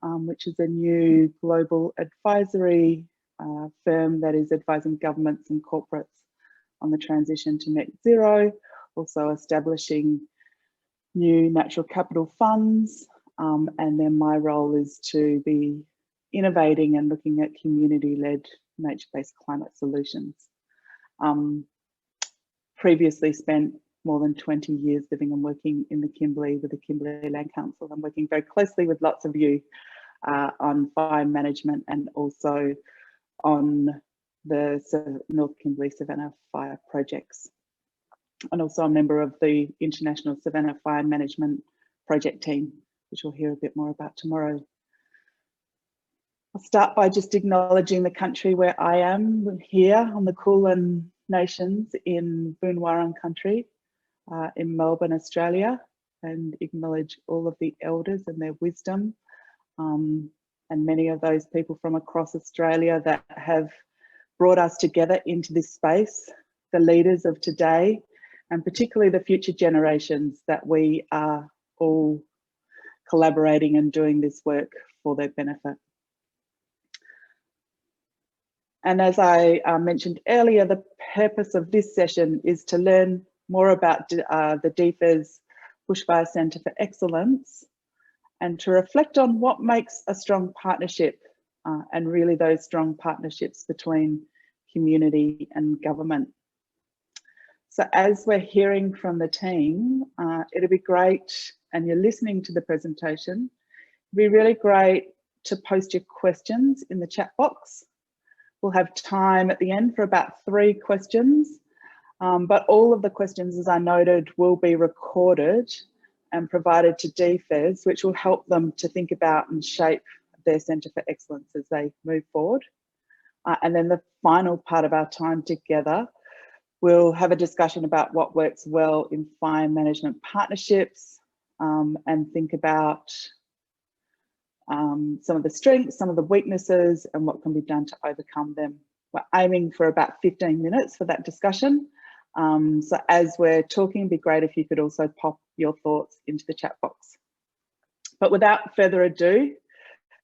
which is a new global advisory firm that is advising governments and corporates on the transition to net zero, also establishing new natural capital funds, and then my role is to be innovating and looking at community-led nature-based climate solutions. Previously spent more than 20 years living and working in the Kimberley with the Kimberley Land Council. I'm working very closely with lots of you on fire management and also on the North Kimberley Savanna fire projects. And also a member of the International Savanna Fire Management Project team, which we'll hear a bit more about tomorrow. I'll start by just acknowledging the country where I am here on the Kulin Nations in Boonwurrung country in Melbourne, Australia, and acknowledge all of the elders and their wisdom, and many of those people from across Australia that have brought us together into this space, the leaders of today, and particularly the future generations that we are all collaborating and doing this work for their benefit. And as I mentioned earlier, the purpose of this session is to learn more about the DFE's Bushfire Centre for Excellence and to reflect on what makes a strong partnership and really those strong partnerships between community and government. So as we're hearing from the team, it'd be great, and you're listening to the presentation, it'd be really great to post your questions in the chat box. We'll have time at the end for about 3 questions, but all of the questions, as I noted, will be recorded and provided to DFEs, which will help them to think about and shape their Centre for Excellence as they move forward. And then the final part of our time together, we'll have a discussion about what works well in fire management partnerships, and think about some of the strengths, some of the weaknesses, and what can be done to overcome them. We're aiming for about 15 minutes for that discussion. So as we're talking, it'd be great if you could also pop your thoughts into the chat box. But without further ado,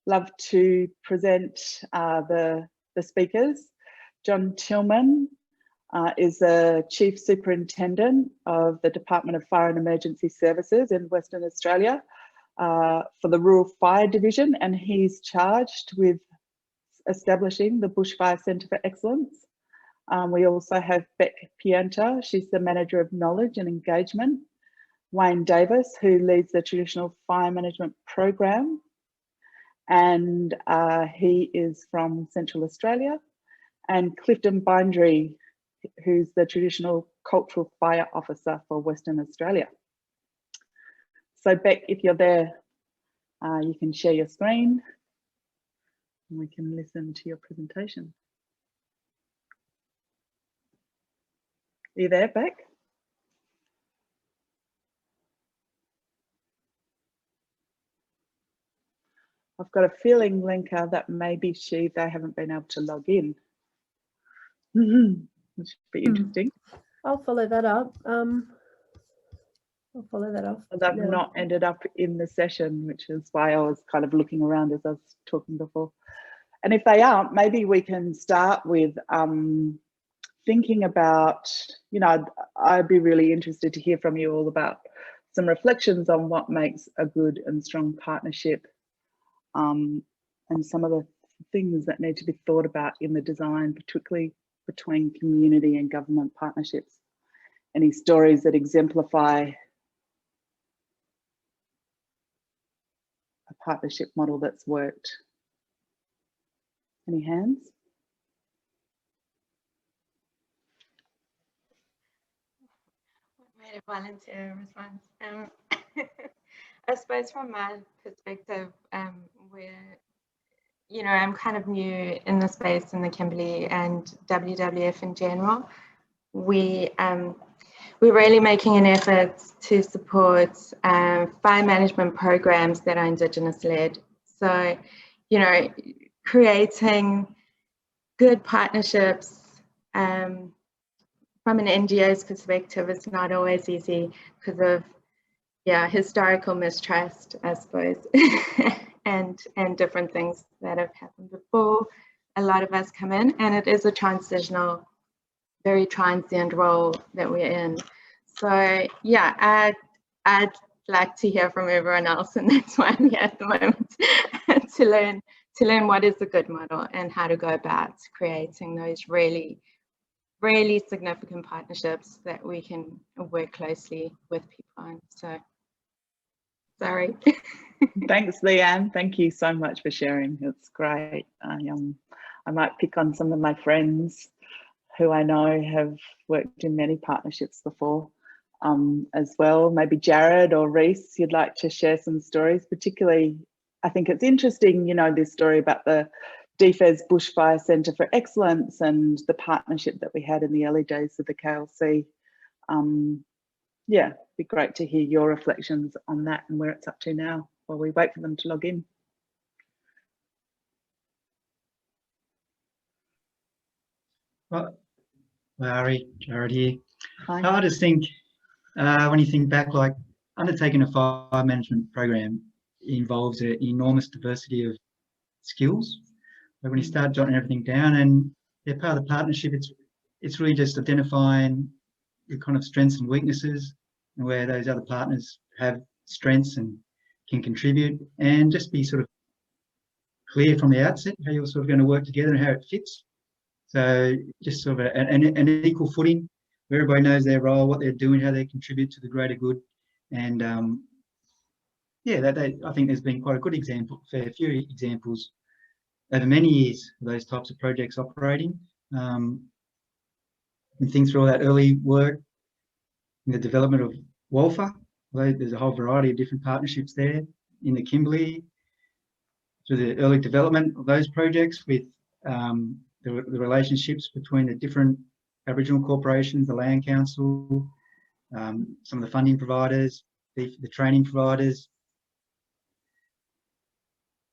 love to present the speakers. John Tillman is the Chief Superintendent of the Department of Fire and Emergency Services in Western Australia for the Rural Fire Division, and he's charged with establishing the Bushfire Centre for Excellence. We also have Bec Pianta, she's the Manager of Knowledge and Engagement. Wayne Davis, who leads the Traditional Fire Management Program, and he is from Central Australia. And Clifton Bieundurry, who's the Traditional Cultural Fire Officer for Western Australia. So Bec, if you're there, you can share your screen and we can listen to your presentation. Are you there, Bec? I've got a feeling, Lenka, that maybe they haven't been able to log in. Which should be interesting. I'll follow that up. I'll follow that up. They've not ended up in the session, which is why I was kind of looking around as I was talking before. And if they aren't, maybe we can start with thinking about, you know, I'd be really interested to hear from you all about some reflections on what makes a good and strong partnership, and some of the things that need to be thought about in the design, particularly between community and government partnerships. Any stories that exemplify a partnership model that's worked? Any hands? What made a volunteer response? I suppose from my perspective, where, you know, I'm kind of new in the space in the Kimberley and WWF in general. We're really making an effort to support fire management programs that are Indigenous led. So, you know, creating good partnerships from an NGO's perspective is not always easy because of, yeah, historical mistrust, I suppose. and different things that have happened before a lot of us come in, and it is a transitional, very transient role that we're in. So yeah, I'd like to hear from everyone else, and that's why I'm here at the moment to learn what is a good model and how to go about creating those really significant partnerships that we can work closely with people on. So sorry. Thanks, Leanne. Thank you so much for sharing. It's great. I might pick on some of my friends who I know have worked in many partnerships before as well. Maybe Jared or Reese, you'd like to share some stories. Particularly, I think it's interesting, you know, this story about the DFES Bushfire Centre for Excellence and the partnership that we had in the early days of the KLC. Yeah, it'd be great to hear your reflections on that and where it's up to now while we wait for them to log in. Well, Larry, Jared here. Hi. I just think when you think back, like undertaking a fire management program involves an enormous diversity of skills. But when you start jotting everything down, and they're part of the partnership, it's really just identifying your kind of strengths and weaknesses, and where those other partners have strengths and can contribute, and just be sort of clear from the outset how you're sort of going to work together and how it fits. So just sort of an equal footing where everybody knows their role, what they're doing, how they contribute to the greater good. And yeah, I think there's been quite a good example, fair few examples over many years of those types of projects operating. And think through all that early work in the development of WALFA. There's a whole variety of different partnerships there in the Kimberley, through the early development of those projects with the relationships between the different Aboriginal corporations, the Land Council, some of the funding providers, the training providers.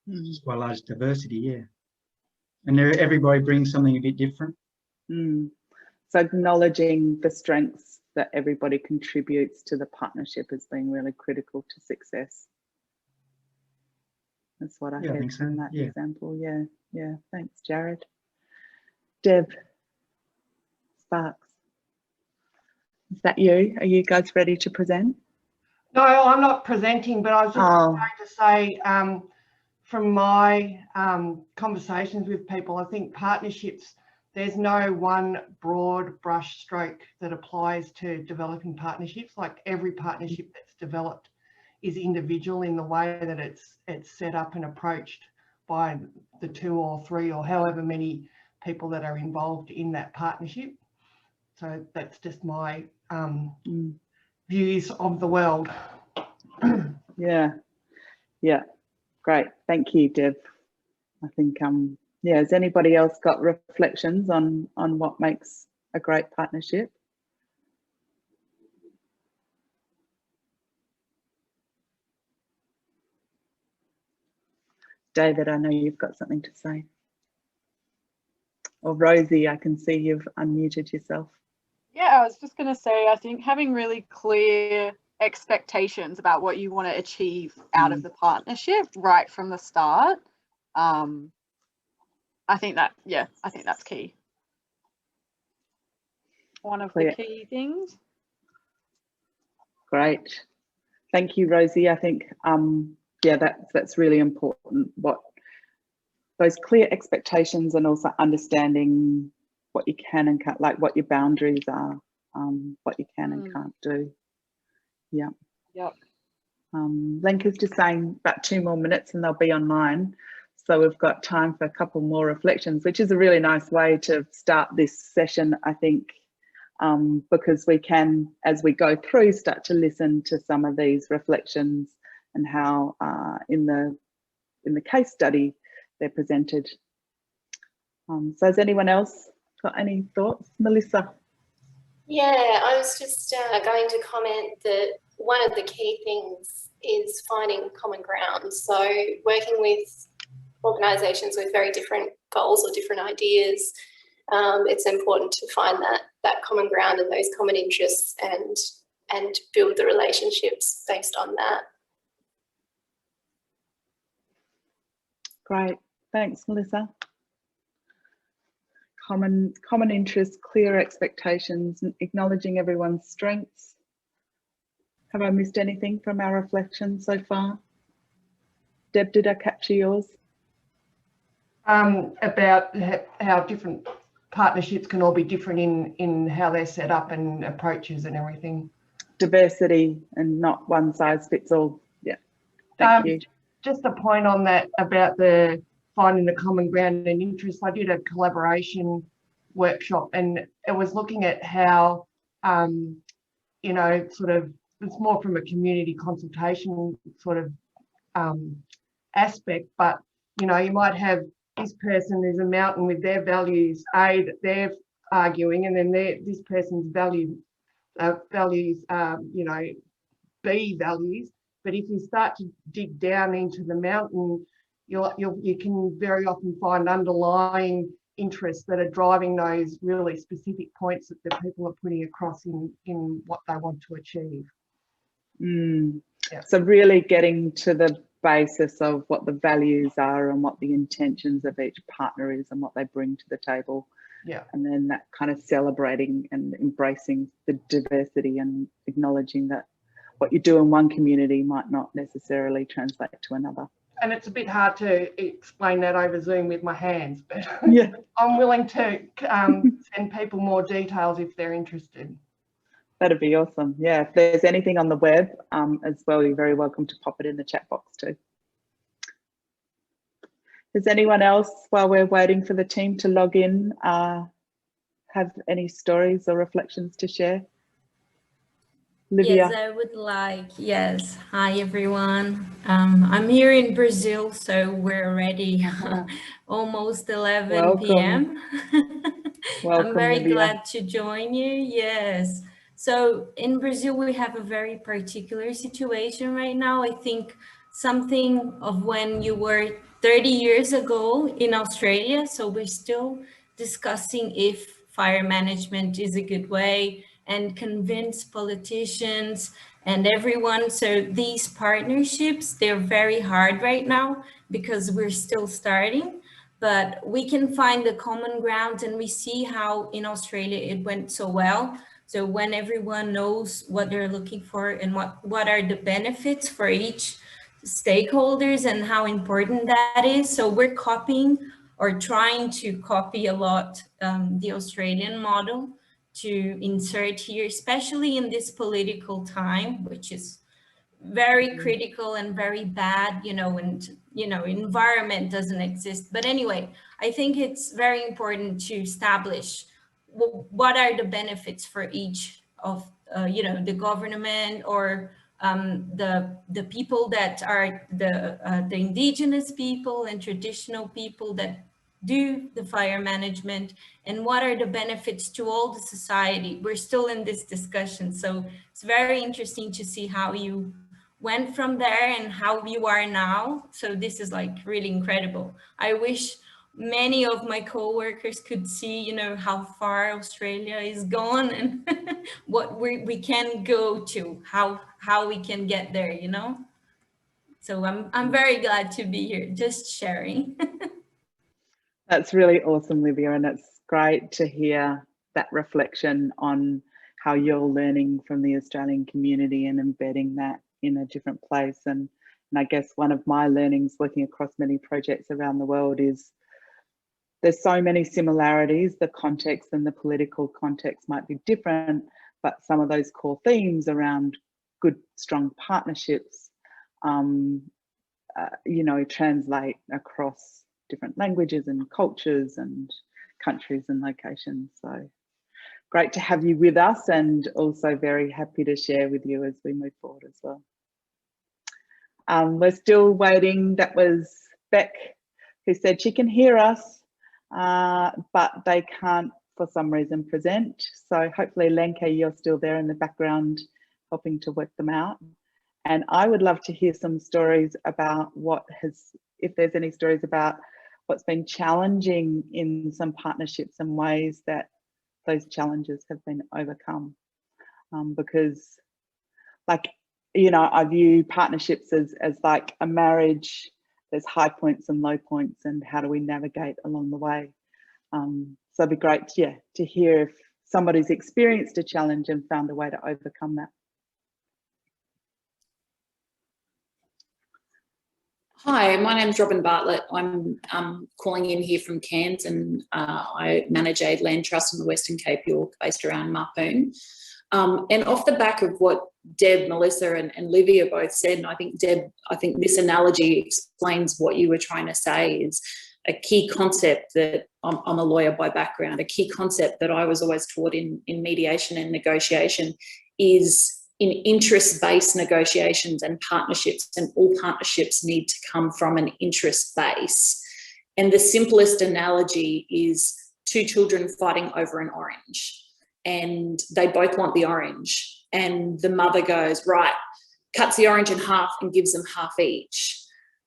It's quite a large diversity, yeah. And everybody brings something a bit different. So acknowledging the strengths that everybody contributes to the partnership as being really critical to success. That's what I heard from that example. Yeah. Thanks, Jared. Deb, Sparks, is that you? Are you guys ready to present? No, I'm not presenting, but I was just going to say, from my conversations with people, I think partnerships, there's no one broad brush stroke that applies to developing partnerships. Like every partnership that's developed is individual in the way that it's set up and approached by the 2 or 3 or however many people that are involved in that partnership. So that's just my views of the world. Yeah, great. Thank you, Deb. I think, has anybody else got reflections on what makes a great partnership? David, I know you've got something to say. Or Rosie, I can see you've unmuted yourself. Yeah, I was just going to say, I think having really clear expectations about what you want to achieve out of the partnership right from the start. I think that's key. One of the key things. Great. Thank you, Rosie. I think, that's really important. What those clear expectations and also understanding what you can and can't, like what your boundaries are, what you can and can't do. Yeah. Yep. Lenka's just saying about 2 more minutes and they'll be online. So we've got time for a couple more reflections, which is a really nice way to start this session, I think, because we can, as we go through, start to listen to some of these reflections and how in the case study they're presented. So has anyone else got any thoughts? Melissa? Yeah, I was just going to comment that one of the key things is finding common ground. So working with organisations with very different goals or different ideas, it's important to find that common ground and those common interests and build the relationships based on that. Great, thanks, Melissa. Common interests, clear expectations, and acknowledging everyone's strengths. Have I missed anything from our reflection so far? Deb, did I capture yours? About how different partnerships can all be different in how they're set up and approaches and everything. Diversity and not one size fits all. Yeah, thank you. Just a point on that about the finding the common ground and interest. I did a collaboration workshop and it was looking at how, you know, sort of, it's more from a community consultation sort of aspect, but, you know, you might have this person, there's a mountain with their values A that they're arguing, and then this person's values, you know, B values. But if you start to dig down into the mountain, you can very often find underlying interests that are driving those really specific points that the people are putting across in what they want to achieve. Yeah. So really getting to the basis of what the values are and what the intentions of each partner is and what they bring to the table. Yeah. And then that kind of celebrating and embracing the diversity and acknowledging that what you do in one community might not necessarily translate to another. And it's a bit hard to explain that over Zoom with my hands, but yeah. I'm willing to send people more details if they're interested. That'd be awesome. Yeah, if there's anything on the web as well, you're very welcome to pop it in the chat box too. Does anyone else, while we're waiting for the team to log in, have any stories or reflections to share? Livia. Yes, I would like. Yes. Hi, everyone. I'm here in Brazil, so we're already almost 11 p.m. I'm very glad to join you. Yes. So in Brazil, we have a very particular situation right now. I think something of when you were 30 years ago in Australia. So we're still discussing if fire management is a good way and convince politicians and everyone. So these partnerships, they're very hard right now because we're still starting, but we can find the common ground, and we see how in Australia it went so well. So when everyone knows what they're looking for and what are the benefits for each stakeholders and how important that is. So we're copying or trying to copy a lot the Australian model to insert here, especially in this political time, which is very critical and very bad, you know, and, you know, environment doesn't exist. But anyway, I think it's very important to establish what are the benefits for each of, you know, the government or the people that are the indigenous people and traditional people that do the fire management, and what are the benefits to all the society. We're still in this discussion, so it's very interesting to see how you went from there and how you are now. So this is like really incredible. I wish many of my co-workers could see, you know, how far Australia is gone and what we can go to, how we can get there, you know. So I'm very glad to be here, just sharing. That's really awesome, Livia, and it's great to hear that reflection on how you're learning from the Australian community and embedding that in a different place. And I guess one of my learnings working across many projects around the world is there's so many similarities. The context and the political context might be different, but some of those core themes around good, strong partnerships, you know, translate across different languages and cultures and countries and locations. So great to have you with us, and also very happy to share with you as we move forward as well. We're still waiting. That was Bec who said she can hear us, but they can't for some reason present. So hopefully Lenke, you're still there in the background helping to work them out. And I would love to hear some stories about if there's any stories about what's been challenging in some partnerships and ways that those challenges have been overcome. Because, like, you know, I view partnerships as like a marriage there's high points and low points, and how do we navigate along the way. So it'd be great, yeah, to hear if somebody's experienced a challenge and found a way to overcome that. Hi, my name's Robin Bartlett. I'm calling in here from Cairns, and I manage a land trust in the Western Cape York based around Mapoon. And off the back of what Deb, Melissa and Livia both said, and I think Deb, I think this analogy explains what you were trying to say, is a key concept that I'm a lawyer by background, a key concept that I was always taught in mediation and negotiation is in interest-based negotiations and partnerships, and all partnerships need to come from an interest base. And the simplest analogy is two children fighting over an orange, and they both want the orange. And the mother goes, right, cuts the orange in half and gives them half each.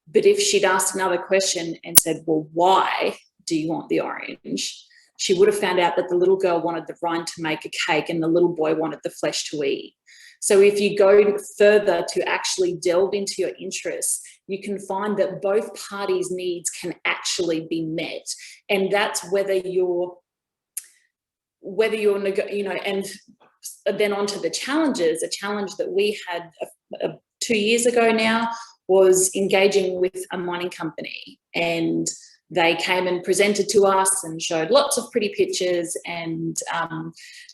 But if she'd asked another question and said, well, why do you want the orange? She would have found out that the little girl wanted the rind to make a cake and the little boy wanted the flesh to eat. So if you go further to actually delve into your interests, you can find that both parties' needs can actually be met. And that's whether you're, and then onto the challenges. A challenge that we had 2 years ago now was engaging with a mining company, and they came and presented to us and showed lots of pretty pictures, and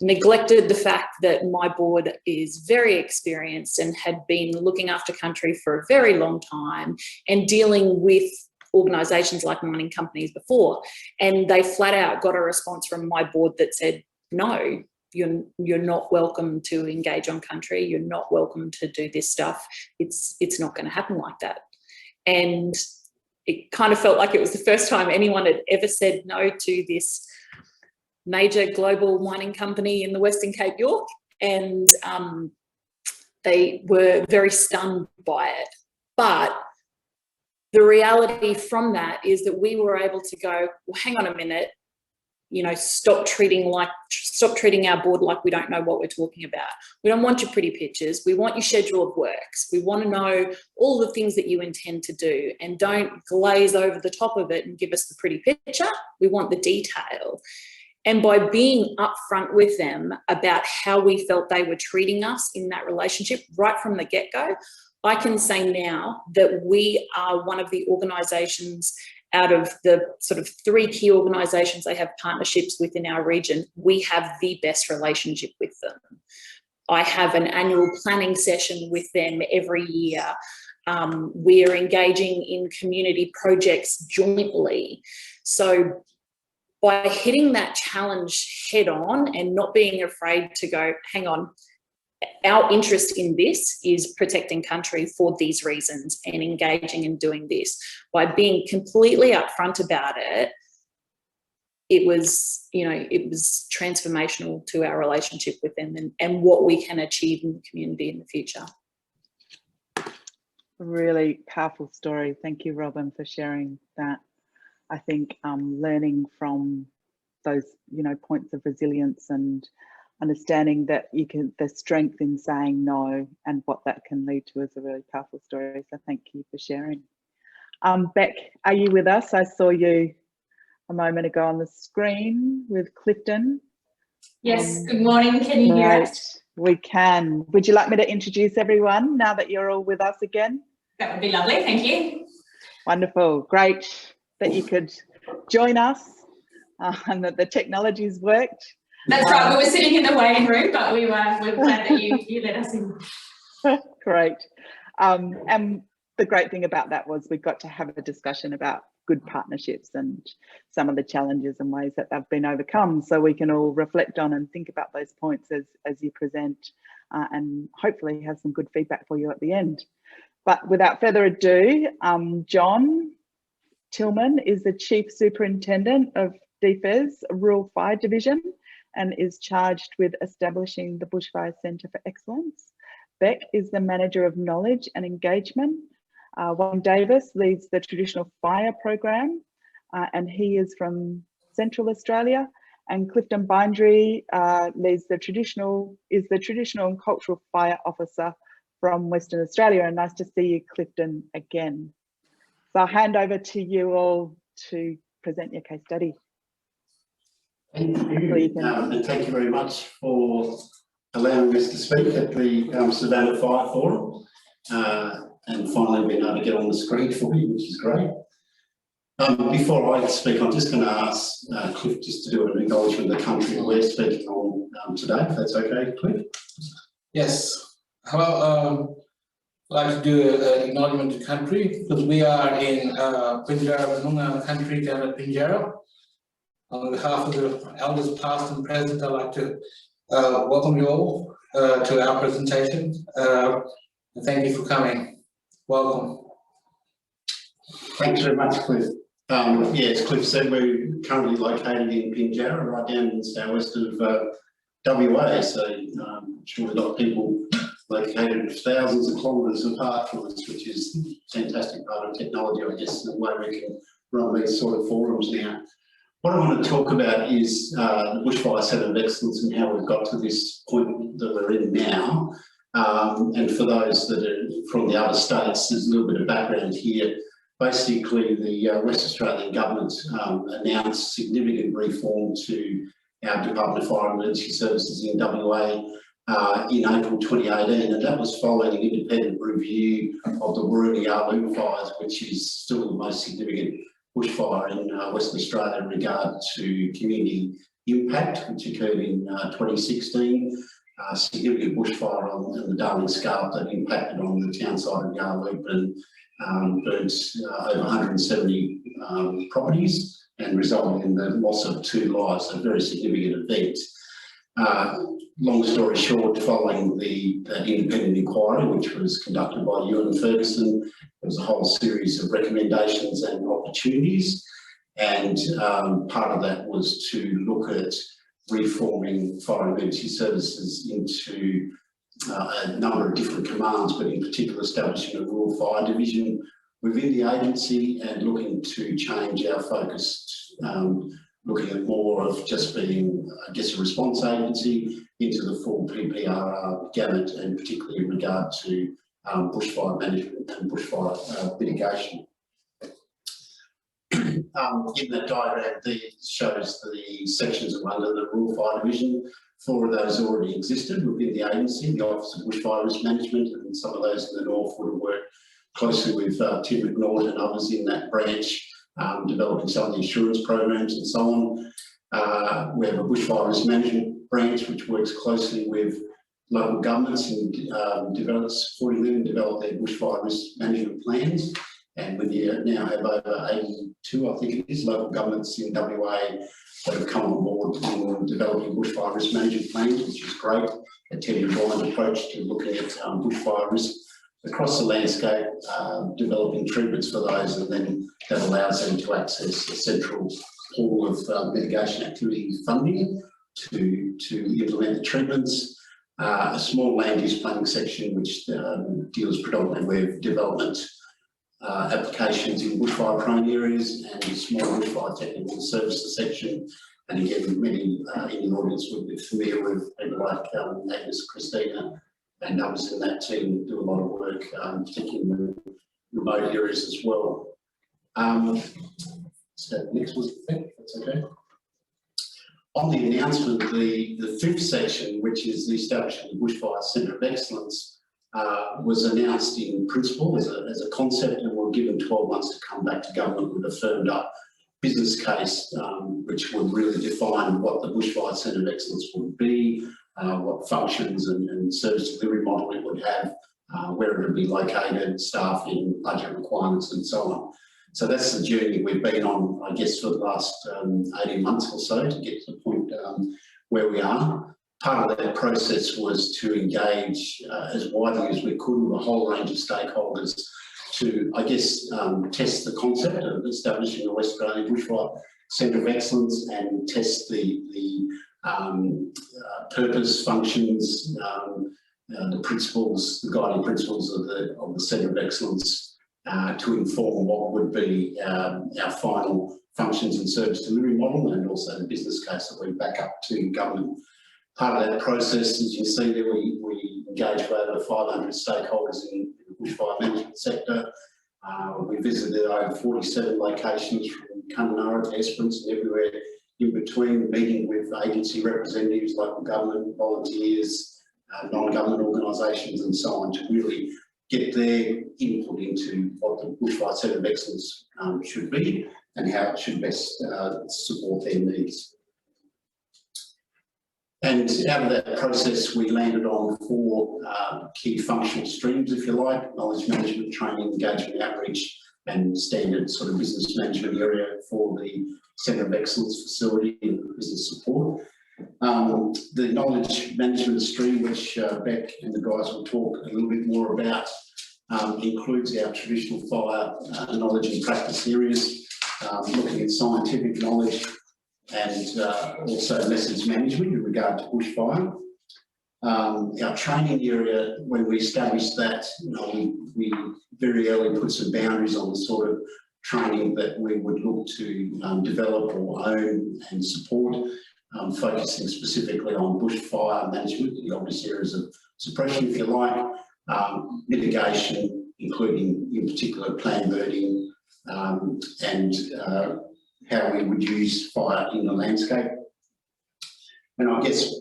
neglected the fact that my board is very experienced and had been looking after country for a very long time and dealing with organisations like mining companies before. And they flat out got a response from my board that said, no, you're not welcome to engage on country. You're not welcome to do this stuff. It's not going to happen like that. And it kind of felt like it was the first time anyone had ever said no to this major global mining company in the Western Cape York. And they were very stunned by it. But the reality from that is that we were able to go, well, hang on a minute, you know, stop treating our board like we don't know what we're talking about. We don't want your pretty pictures. We want your schedule of works. We want to know all the things that you intend to do, and don't glaze over the top of it and give us the pretty picture. We want the detail. And by being upfront with them about how we felt they were treating us in that relationship right from the get-go, I can say now that we are one of the organisations out of the sort of 3 key organisations they have partnerships with in our region. We have the best relationship with them. I have an annual planning session with them every year. We're engaging in community projects jointly. So by hitting that challenge head on and not being afraid to go, hang on, our interest in this is protecting country for these reasons and engaging in doing this. By being completely upfront about it, it was transformational to our relationship with them and what we can achieve in the community in the future. Really powerful story. Thank you, Robin, for sharing that. I think learning from those, points of resilience and understanding that the strength in saying no and what that can lead to is a really powerful story. So thank you for sharing. Bec, are you with us? I saw you a moment ago on the screen with Clifton. Yes, good morning. Can you hear us? We can. Would you like me to introduce everyone now that you're all with us again? That would be lovely, thank you. Wonderful, great that you could join us and that the technology's worked. That's right, we were sitting in the waiting room, but we're glad that you let us in. Great. And the great thing about that was we got to have a discussion about good partnerships and some of the challenges and ways that they've been overcome, so we can all reflect on and think about those points as you present and hopefully have some good feedback for you at the end. But without further ado, John Tillman is the Chief Superintendent of DFES Rural Fire Division and is charged with establishing the Bushfire Centre for Excellence. Bec is the Manager of Knowledge and Engagement. Wayne Davis leads the Traditional Fire Program, and he is from Central Australia. And Clifton Bieundurry is the Traditional and Cultural Fire Officer from Western Australia. And nice to see you, Clifton, again. So I'll hand over to you all to present your case study. Thank you, and thank you very much for allowing us to speak at the Savanna Fire Forum, and finally being able to get on the screen for you, which is great. Before I speak, I'm just going to ask Cliff just to do an acknowledgement of the country we're speaking on today, if that's okay, Cliff? Yes. Hello. I'd like to do an acknowledgement to country because we are in Pinjarra country down at Pinjarra. On behalf of the elders past and present, I'd like to welcome you all to our presentation. And thank you for coming. Welcome. Thanks very much, Cliff. Yeah, as Cliff said, we're currently located in Pinjarra, right down in the southwest of WA. So I'm sure we've got people located thousands of kilometres apart from us, which is a fantastic part of technology, I guess, the way we can run these sort of forums now. What I want to talk about is the Bushfire Centre of Excellence and how we've got to this point that we're in now. And for those that are from the other states, there's a little bit of background here. Basically, the West Australian Government announced significant reform to our Department of Fire and Emergency Services in WA in April 2018, and that was following an independent review of the Warringah fires, which is still the most significant bushfire in Western Australia in regard to community impact, which occurred in 2016. Significant bushfire on the Darwin scale that impacted on the town side of Yarloop and burnt over 170 properties and resulted in the loss of 2 lives, a very significant event. Long story short, following the independent inquiry, which was conducted by Ewan Ferguson, there was a whole series of recommendations and opportunities, and part of that was to look at reforming fire and emergency services into a number of different commands, but in particular establishing a rural fire division within the agency and looking to change our focus, looking at more of just being, I guess, a response agency into the full PPR gamut, and particularly in regard to bushfire management and bushfire mitigation. In that diagram, there shows the sections that were under the Rural Fire Division. 4 of those already existed within the agency, the Office of Bushfire Risk Management, and some of those in the north would have worked closely with Tim McNaught and others in that branch, developing some of the insurance programs and so on. We have a Bushfire Risk Management branch which works closely with local governments and supporting them develop their bushfire risk management plans. And we now have over 82, I think it is, local governments in WA that have come on board in developing bushfire risk management plans, which is great. A tech-informed approach to looking at bushfire risk across the landscape, developing treatments for those, and then that allows them to access a central pool of mitigation activity funding to implement the treatments. A small land use planning section which deals predominantly with development applications in bushfire prone areas, and a small bushfire technical services section. And again, many in the audience would be familiar with people like Agnes, Christina, and others in that team do a lot of work, particularly in the remote areas as well. So next was that's okay. On the announcement, the 5th section, which is the establishment of the Bushfire Centre of Excellence, was announced in principle as a concept, and we're given 12 months to come back to government with a firmed up business case, which would really define what the Bushfire Centre of Excellence would be, what functions and service delivery model it would have, where it would be located, staffing, budget requirements, and so on. So that's the journey we've been on, I guess, for the last 18 months or so to get to the point where we are. Part of that process was to engage as widely as we could with a whole range of stakeholders to, I guess, test the concept of establishing a West Australian Bushfire Centre of Excellence and test the purpose, functions, the principles, the guiding principles of the Centre of Excellence to inform what would be our final functions and service delivery model, and also the business case that we back up to government. Part of that process, as you see there, we engage with over 500 stakeholders in the bushfire management sector. We visited over 47 locations from Kununurra to Esperance and everywhere in between, meeting with agency representatives, local government, volunteers, non-government organisations and so on, to really get their input into what the Bushfire Centre of Excellence should be and how it should best support their needs. And out of that process, we landed on 4 key functional streams, if you like: knowledge management, training, engagement, outreach, and standard sort of business management area for the Centre of Excellence facility and business support. The knowledge management stream, which Bec and the guys will talk a little bit more about, includes our traditional fire knowledge and practice areas, looking at scientific knowledge and also lessons management in regard to bushfire. Our training area, when we established that, we very early put some boundaries on the sort of training that we would look to develop or own and support, focusing specifically on bushfire management, the obvious areas of suppression, if you like, mitigation, including in particular plan birding, and how we would use fire in the landscape. And I guess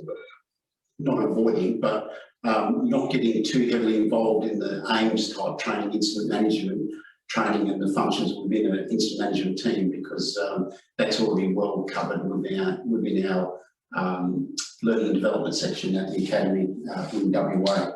not avoiding, but not getting too heavily involved in the AIMS type training, incident management training and the functions within an incident management team, because that's already well covered within our learning and development section at the Academy in WA.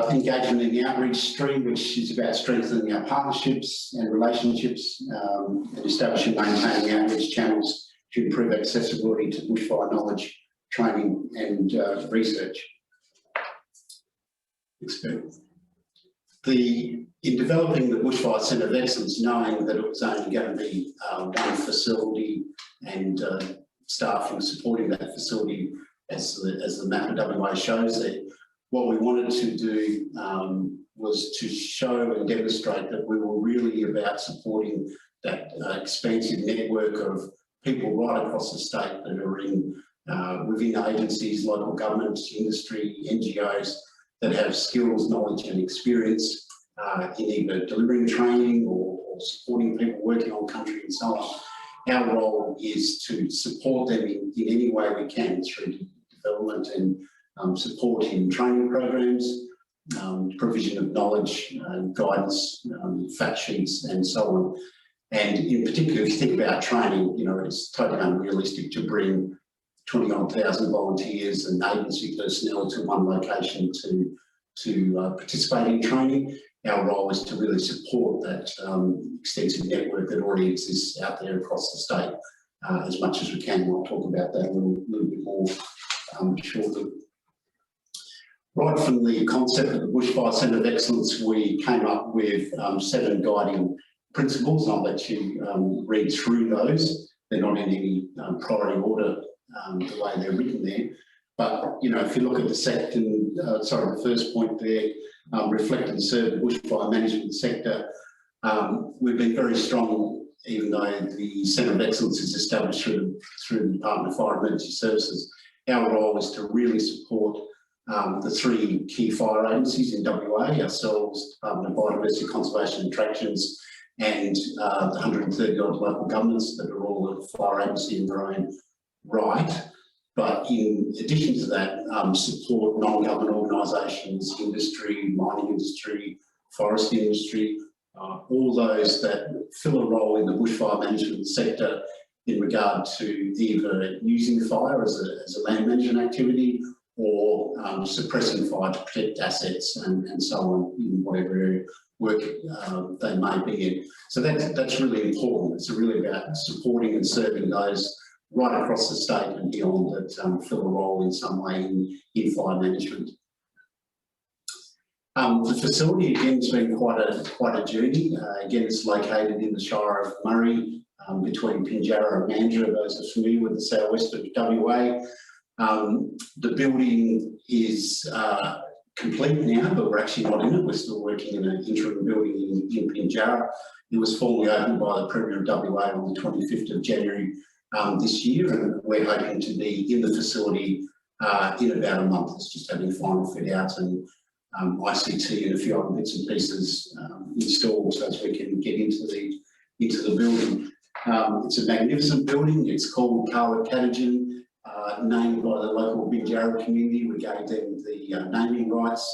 Engagement in the outreach stream, which is about strengthening our partnerships and relationships and establishing and maintaining outreach channels to improve accessibility to bushfire knowledge, training and research. In developing the Bushfire Centre of Excellence, knowing that it was only going to be one facility and staffing supporting that facility as the map of WA shows there, what we wanted to do was to show and demonstrate that we were really about supporting that expansive network of people right across the state that are in within agencies, local governments, industry, NGOs that have skills, knowledge and experience in either delivering training or supporting people working on country and so on. Our role is to support them in any way we can through development and support in training programs, provision of knowledge, guidance, fact sheets and so on. And in particular, if you think about training, it's totally unrealistic to bring 20,000 volunteers and agency personnel to one location to participate in training. Our role is to really support that extensive network that already exists out there across the state as much as we can. We'll talk about that a little bit more shortly. Right from the concept of the Bushfire Centre of Excellence, we came up with 7 guiding principles. I'll let you read through those. They're not in any priority order the way they're written there. But, if you look at the first point there, reflect and serve the bushfire management sector, we've been very strong, even though the Centre of Excellence is established through the Department of Fire and Emergency Services. Our role is to really support the 3 key fire agencies in WA, ourselves, Department of Biodiversity, Conservation and Attractions, and the 130 odd local governments that are all a fire agency in their own right. But in addition to that, support non-government organisations, industry, mining industry, forest industry, all those that fill a role in the bushfire management sector in regard to either using fire as a land management activity or suppressing fire to protect assets and so on in whatever area work they may be in. So that's really important. It's really about supporting and serving those right across the state and beyond that fill a role in some way in fire management. The facility again has been quite a journey. Again, it's located in the Shire of Murray, between Pinjarra and Mandurah. Those are familiar with the southwest of WA. The building is complete now, but we're actually not in it. We're still working in an interim building in Pinjarra. It was formally opened by the Premier of WA on the 25th of January this year, and we're hoping to be in the facility in about a month. It's just having final fit out and ICT and a few other bits and pieces installed so as we can get into the building. It's a magnificent building. It's called Karla Katitjin, named by the local Bieundurry community. We gave them the naming rights.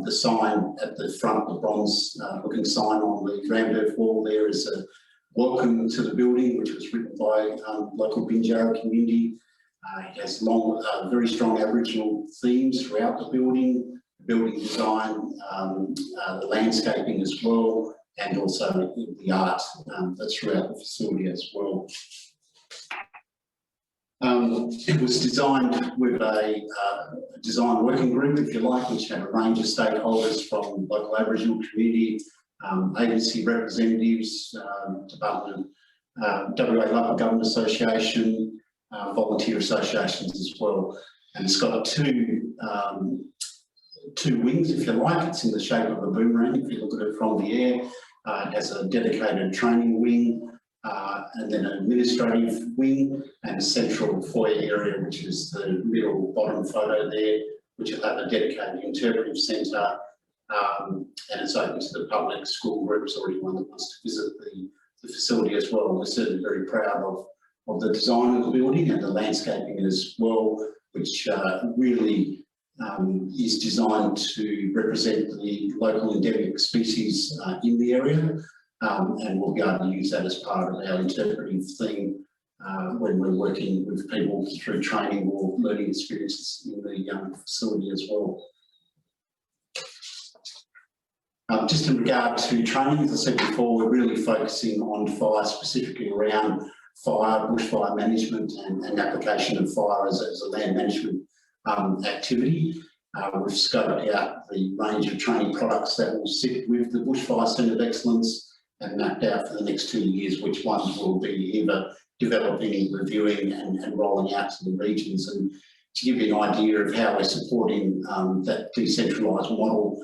The sign at the front, the bronze looking sign on the rammed earth wall there is a welcome to the building, which was written by local Bieundurry community. It has very strong Aboriginal themes throughout the building design, the landscaping as well, and also the art that's throughout the facility as well. It was designed with a design working group, if you like, which had a range of stakeholders from local Aboriginal community, agency representatives, Department, WA Local Government Association, volunteer associations as well. And it's got two wings, if you like. It's in the shape of a boomerang, if you look at it from the air. It has a dedicated training wing, and then an administrative wing, and a central foyer area, which is the middle bottom photo there, which will have a dedicated interpretive centre, and it's open to the public, school groups, or anyone that wants to visit the facility as well. We're certainly very proud of the design of the building and the landscaping as well, which really is designed to represent the local endemic species in the area, and we'll be able to use that as part of our interpretive theme when we're working with people through training or learning experiences in the facility as well. Just in regard to training, as I said before, we're really focusing on fire, specifically around fire, bushfire management and application of fire as a land management activity. We've scoped out the range of training products that will sit with the Bushfire Centre of Excellence and mapped out for the next 2 years which ones will be either developing, reviewing and rolling out to the regions. And to give you an idea of how we're supporting that decentralised model,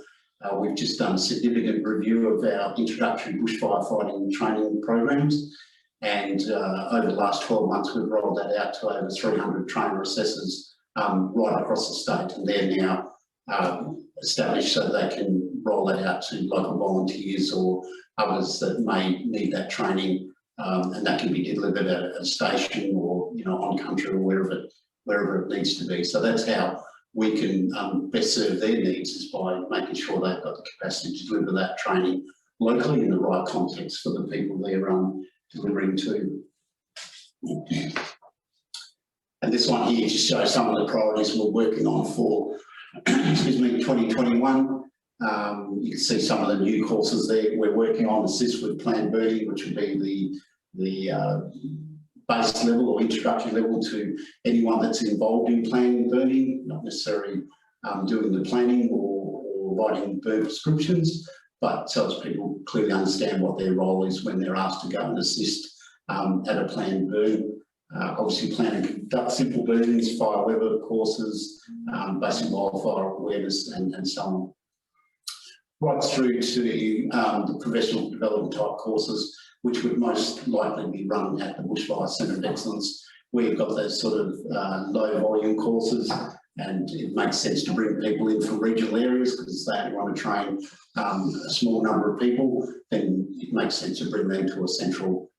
we've just done a significant review of our introductory bushfire fighting training programs, and over the last 12 months we've rolled that out to over 300 trainer assessors right across the state, and they're now established so they can roll that out to local volunteers or others that may need that training, and that can be delivered at a station or on country or wherever it needs to be. So that's how we can best serve their needs, is by making sure they've got the capacity to deliver that training locally in the right context for the people they're delivering to. And this one here just shows some of the priorities we're working on for 2021. You can see some of the new courses there we're working on. Assist with planned burning, which would be the base level or introductory level to anyone that's involved in planning and burning, not necessarily doing the planning or writing burn prescriptions, but so as people clearly understand what their role is when they're asked to go and assist at a planned burn. Obviously plan and conduct simple burnings, fire weather courses, basic wildfire awareness and so on. Right through to the professional development type courses, which would most likely be run at the Bushfire Centre of Excellence. We've got those sort of low volume courses, and it makes sense to bring people in from regional areas because they only want to train a small number of people. Then it makes sense to bring them to a central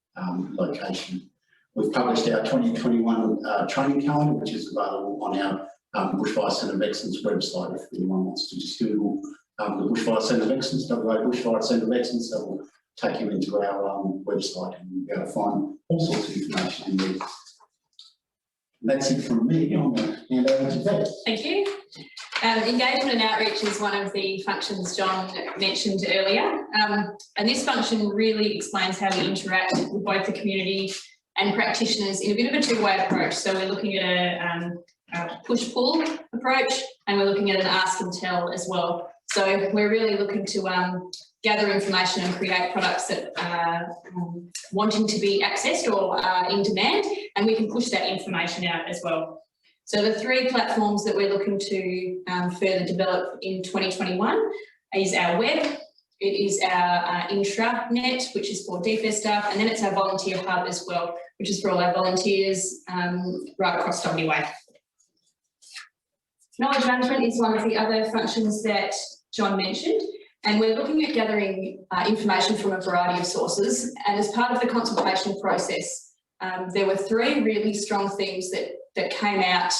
location. We've published our 2021 training calendar, which is available on our Bushfire Centre of Excellence website. If anyone wants to just Google the Bushfire Centre of Excellence, WA Bushfire Centre of Excellence, that will take you into our website and you'll be able to find all sorts of information in there. And that's it from me. I'm going to hand over to Bec. Thank you. Engagement and outreach is one of the functions John mentioned earlier, and this function really explains how we interact with both the community and practitioners in a bit of a two-way approach. So we're looking at a push-pull approach, and we're looking at an ask and tell as well. So we're really looking to gather information and create products that are wanting to be accessed or are in demand, and we can push that information out as well. So the three platforms that we're looking to further develop in 2021 is our web, it is our intranet, which is for DFS staff, and then it's our volunteer hub as well, which is for all our volunteers right across WA. Knowledge management is one of the other functions that John mentioned, and we're looking at gathering information from a variety of sources. And as part of the consultation process, there were 3 really strong themes that came out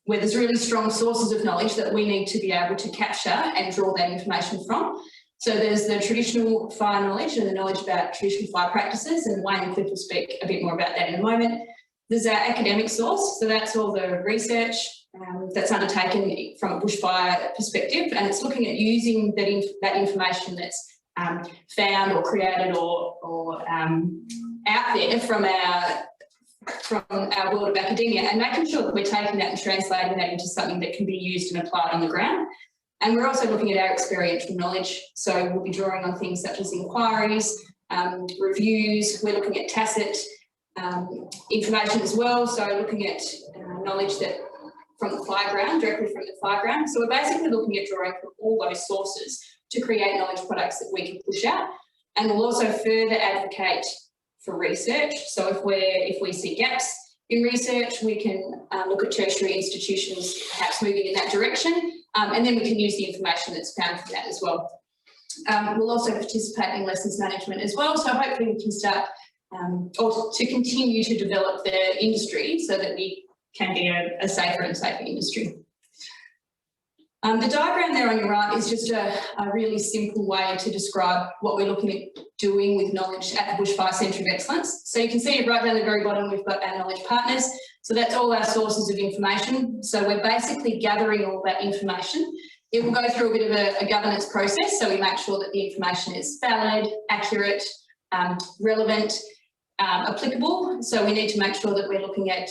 where there's really strong sources of knowledge that we need to be able to capture and draw that information from. So there's the traditional fire knowledge and the knowledge about traditional fire practices, and Wayne and Cliff will speak a bit more about that in a moment. There's our academic source, so that's all the research that's undertaken from a bushfire perspective, and it's looking at using that information that's found or created or out there from our world of academia, and making sure that we're taking that and translating that into something that can be used and applied on the ground. And we're also looking at our experiential knowledge, so we'll be drawing on things such as inquiries, reviews. We're looking at tacit information as well, so looking at knowledge that from the fire ground, directly from the fire ground. So we're basically looking at drawing from all those sources to create knowledge products that we can push out, and we'll also further advocate for research. So if we see gaps in research, we can look at tertiary institutions perhaps moving in that direction, and then we can use the information that's found from that as well. We'll also participate in lessons management as well, so hopefully we can start or to continue to develop the industry so that we can be a safer and safer industry. The diagram there on your right is just a really simple way to describe what we're looking at doing with knowledge at the Bushfire Centre of Excellence. So you can see right down the very bottom, we've got our knowledge partners. So that's all our sources of information. So we're basically gathering all that information. It will go through a bit of a governance process. So we make sure that the information is valid, accurate, relevant, applicable. So we need to make sure that we're looking at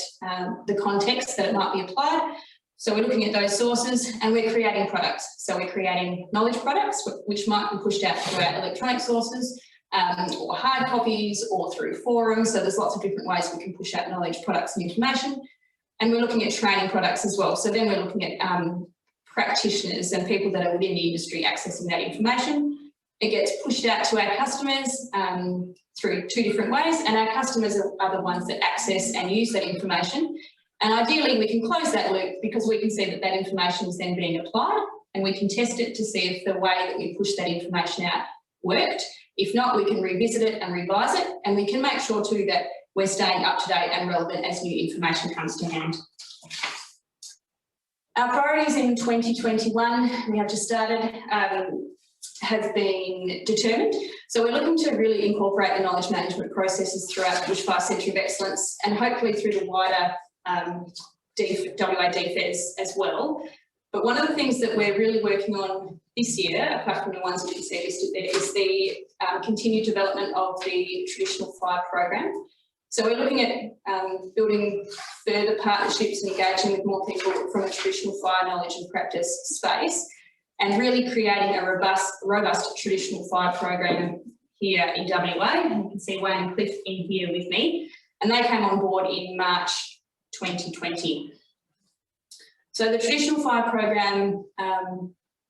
the context that it might be applied. So we're looking at those sources and we're creating products. So we're creating knowledge products, which might be pushed out through our electronic sources or hard copies or through forums. So there's lots of different ways we can push out knowledge products and information. And we're looking at training products as well. So then we're looking at practitioners and people that are within the industry accessing that information. It gets pushed out to our customers through 2 different ways, and our customers are the ones that access and use that information. And ideally, we can close that loop because we can see that that information is then being applied, and we can test it to see if the way that we push that information out worked. If not, we can revisit it and revise it, and we can make sure too that we're staying up to date and relevant as new information comes to hand. Our priorities in 2021, we have just started, have been determined. So we're looking to really incorporate the knowledge management processes throughout the Bushfire Centre of Excellence and hopefully through the wider WA DFES as well. But one of the things that we're really working on this year, apart from the ones that you see listed there, is the continued development of the traditional fire program. So we're looking at building further partnerships and engaging with more people from a traditional fire knowledge and practice space, and really creating a robust traditional fire program here in WA. And you can see Wayne and Cliff in here with me, and they came on board in March 2020. So the traditional fire program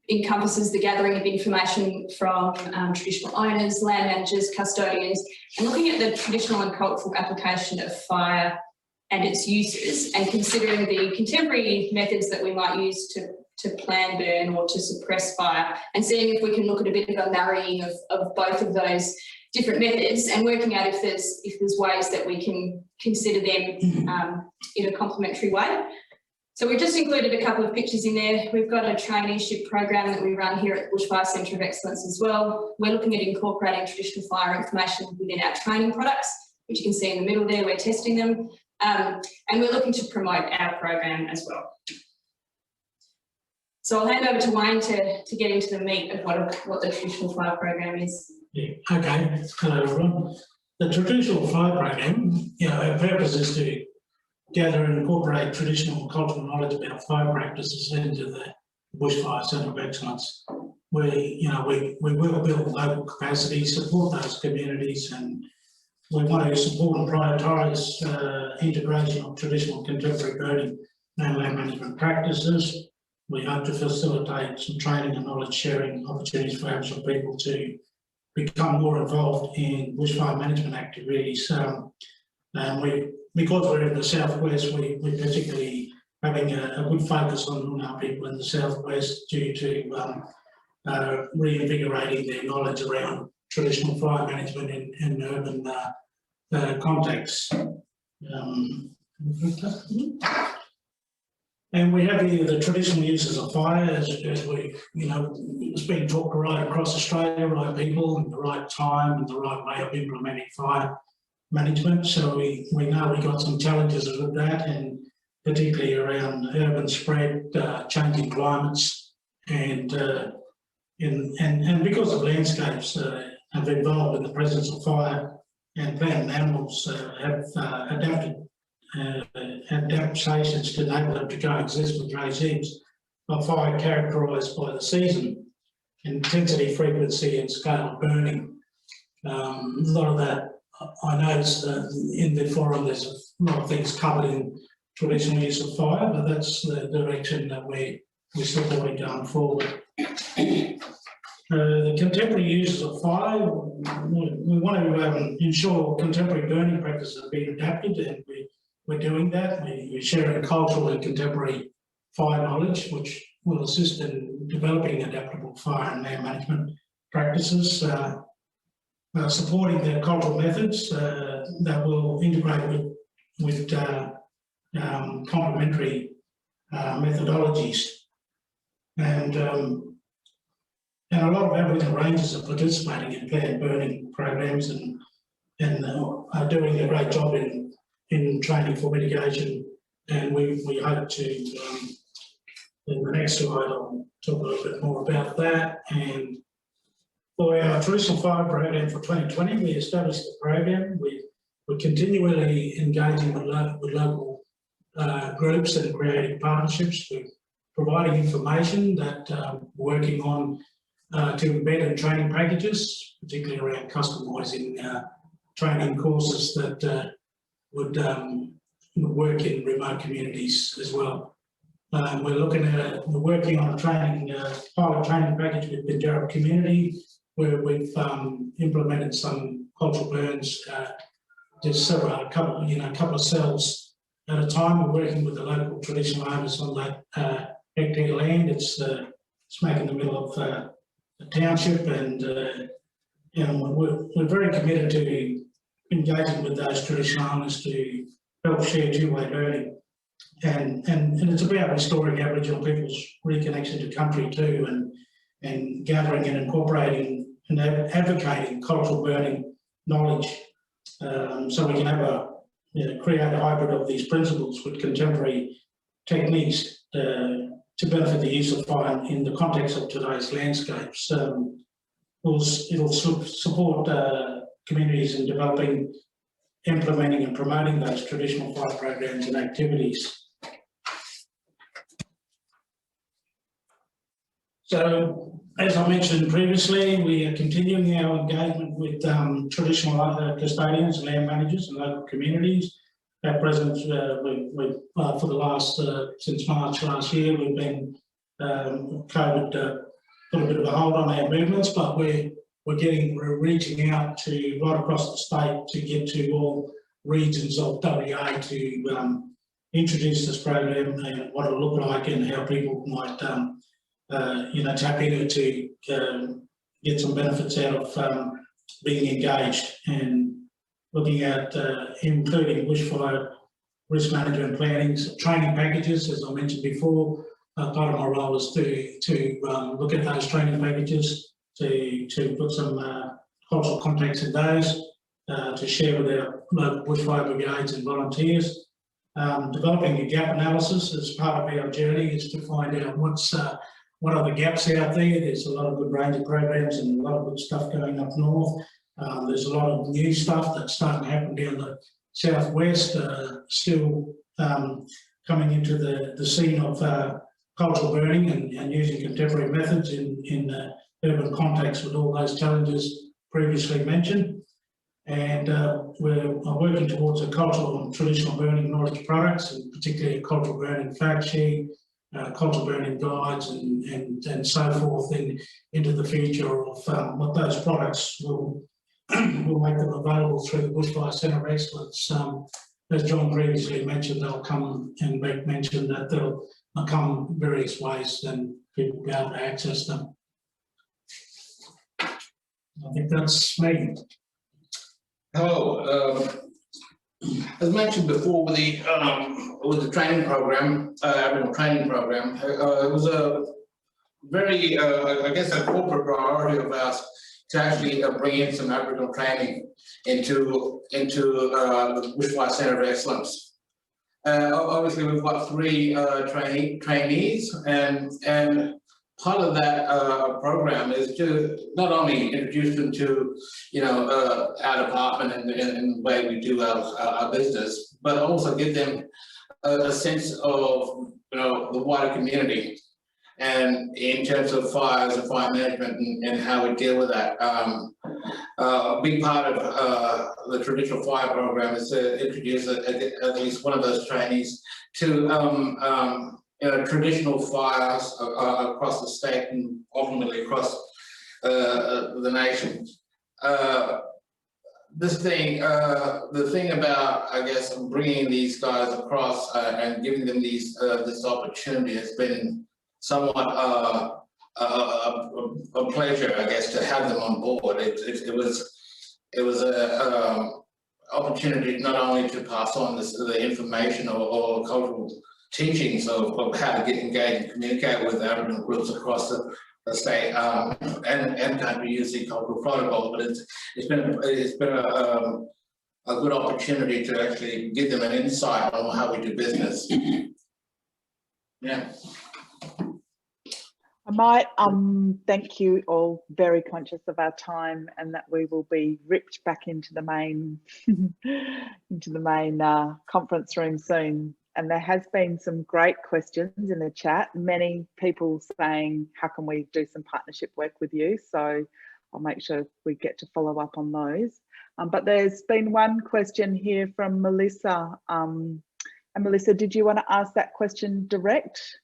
encompasses the gathering of information from traditional owners, land managers, custodians, and looking at the traditional and cultural application of fire and its uses, and considering the contemporary methods that we might use to plan burn or to suppress fire, and seeing if we can look at a bit of a marrying of both of those different methods and working out if there's ways that we can consider them in a complementary way. So we've just included a couple of pictures in there. We've got a traineeship program that we run here at the Bushfire Centre of Excellence as well. We're looking at incorporating traditional fire information within our training products, which you can see in the middle there. We're testing them, and we're looking to promote our program as well. So I'll hand over to Wayne to get into the meat of what the traditional fire program is. Yeah, okay. Hello everyone. The traditional fire program, our purpose is to gather and incorporate traditional and cultural knowledge about fire practices into the Bushfire Centre of Excellence. We will build local capacity, support those communities, and we want to support and prioritise integration of traditional and contemporary burning and land management practices. We hope to facilitate some training and knowledge sharing opportunities for Aboriginal people to become more involved in bushfire management activities. And because we're in the southwest, we particularly having a good focus on Noongar people in the southwest due to reinvigorating their knowledge around traditional fire management in urban contexts. And we have here the traditional uses of fire, as we, it's being talked right across Australia, right people, and the right time, and the right way of implementing fire management. So we know we got some challenges with that, and particularly around urban spread, changing climates, and because of landscapes have evolved in the presence of fire, and plant and animals have adapted adaptations to enable them to coexist with regimes of fire characterised by the season, intensity, frequency and scale of burning. A lot of that, I noticed in the forum there's a lot of things covered in traditional use of fire, but that's the direction that we're supporting going forward. The contemporary uses of fire, we want to ensure contemporary burning practices are being adapted, and we're doing that. We're sharing cultural and contemporary fire knowledge, which will assist in developing adaptable fire and land management practices, supporting the cultural methods that will integrate with complementary methodologies. And a lot of Aboriginal rangers are participating in planned burning programs and are doing a great job in training for mitigation. And we hope to, in the next slide, I'll talk a little bit more about that. And for our traditional fire program for 2020, we established the program. We're continually engaging with local groups and creating partnerships. We're providing information that we're working on to embed in training packages, particularly around customising training courses that would work in remote communities as well. We're working on a pilot training package with the Bieundurry community, where we've implemented some cultural burns. There's a couple of cells at a time. We're working with the local traditional owners on that hectare land. It's smack in the middle of the township, and we're very committed to engaging with those traditional owners to help share two-way learning, and it's about restoring Aboriginal people's reconnection to country too, and gathering and incorporating and advocating cultural burning knowledge, so we can have create a hybrid of these principles with contemporary techniques to benefit the use of fire in the context of today's landscapes. It'll support communities in developing, implementing and promoting those traditional fire programs and activities. So, as I mentioned previously, we are continuing our engagement with traditional custodians, land managers and local communities. At present, for the last, since March last year, we've been, COVID put a bit of a hold on our movements, but we're reaching out to right across the state to get to all regions of WA to introduce this program and what it'll look like and how people might, tap into to get some benefits out of being engaged, and looking at including bushfire risk management planning, training packages, as I mentioned before. Part of my role is to look at those training packages, to put some cultural context in those, to share with our local bushfire brigades and volunteers. Developing a gap analysis as part of our journey is to find out what are the gaps out there. There's a lot of good ranger programs and a lot of good stuff going up north. There's a lot of new stuff that's starting to happen down the southwest, still coming into the scene of cultural burning and using contemporary methods in urban context with all those challenges previously mentioned. And we're working towards a cultural and traditional burning knowledge products, and particularly a cultural burning fact sheet, cultural burning guides and so forth into the future of what those products will make them available through the Bushfire Centre of Excellence as John previously mentioned, they'll come, and Bec mentioned that they'll come various ways, then people will be able to access them. I think that's me. Hello. As mentioned before, with the training program, Aboriginal training program, it was a very, I guess, a corporate priority of ours to actually bring in some Aboriginal training into the Bushfire Centre of Excellence. Obviously, we've got 3 trainees, and part of that program is to not only introduce them to, our department and the way we do our business, but also give them a sense of, the wider community, and in terms of fires and fire management and how we deal with that. A big part of the traditional fire program is to introduce at least one of those trainees to traditional fires across the state and ultimately across the nation. The thing about, I guess, bringing these guys across and giving them this opportunity has been somewhat a pleasure, I guess, to have them on board. It was a opportunity not only to pass on the information or cultural teachings of how to get engaged and communicate with Aboriginal groups across the state and country using cultural protocol, but it's been a good opportunity to actually give them an insight on how we do business. Yeah. I might thank you all, very conscious of our time and that we will be ripped back into the main conference room soon. And there has been some great questions in the chat, many people saying, how can we do some partnership work with you? So I'll make sure we get to follow up on those. But there's been one question here from Melissa. And Melissa, did you want to ask that question direct?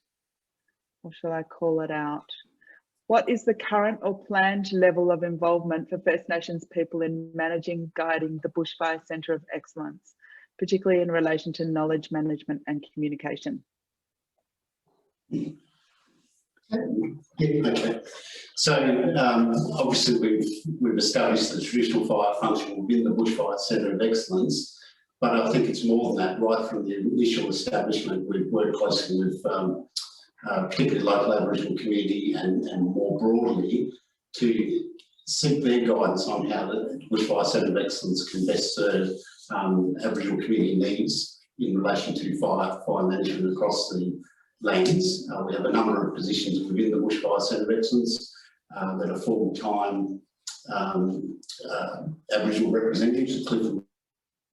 Or shall I call it out? What is the current or planned level of involvement for First Nations people in managing, guiding the Bushfire Centre of Excellence, particularly in relation to knowledge management and communication? Yeah, okay. So obviously we've established the traditional fire function within the Bushfire Centre of Excellence, but I think it's more than that. Right from the initial establishment, we've worked closely with particularly local Aboriginal community and more broadly to seek their guidance on how the Bushfire Centre of Excellence can best serve Aboriginal community needs in relation to fire management across the lands. We have a number of positions within the Bushfire Centre of Excellence that are full-time Aboriginal representatives. Clifton